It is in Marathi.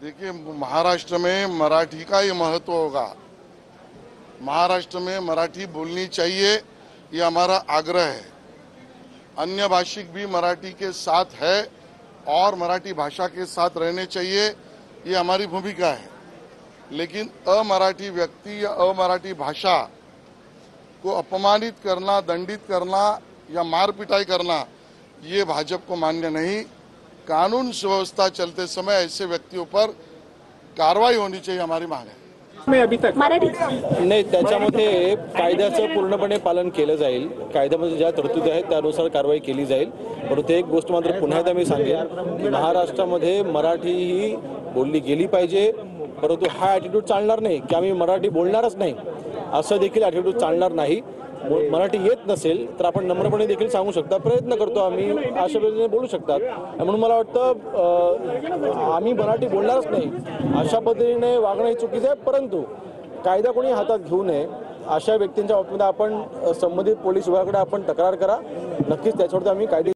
देखिए, महाराष्ट्र में मराठी का ही महत्व होगा। महाराष्ट्र में मराठी बोलनी चाहिए, ये हमारा आग्रह है। अन्य भाषिक भी मराठी के साथ है और मराठी भाषा के साथ रहने चाहिए, ये हमारी भूमिका है। लेकिन अमराठी व्यक्ति या अमराठी भाषा को अपमानित करना, दंडित करना या मार पिटाई करना, ये भाजपा को मान्य नहीं। कानून सुव्यवस्था चलते समय ऐसे व्यक्तियों पर कारवाई होनी चाहिए, हमारी मांग है। में अभी तक नाही, त्याच्यामध्ये कायद्याचं पूर्णपणे पालन केलं जाईल। कायद्यामध्ये ज्या तरतुदी आहेत त्यानुसार कारवाई केली जाईल। परंतु एक गोष्ट मात्र पुन्हा एकदा मी सांगेन की महाराष्ट्रामध्ये मराठी ही बोलली गेली पाहिजे, परंतु हा ॲटिट्यूड चालणार नाही की आम्ही मराठी बोलणारच नाही, असं देखील ॲटिट्यूड चालणार नाही। मराठी येत नसेल तर आपण नम्रपणे देखील सांगू शकता, प्रयत्न करतो आम्ही, अशा पद्धतीने बोलू शकतात। म्हणून मला वाटतं आम्ही मराठी बोलणारच नाही अशा पद्धतीने वागणं हे चुकीचं आहे। परंतु कायदा कोणी हातात घेऊ नये, अशा व्यक्तींच्या बाबतीत आपण संबंधित पोलीस विभागाकडे आपण तक्रार करा, नक्कीच त्याच्यावरती आम्ही कायदे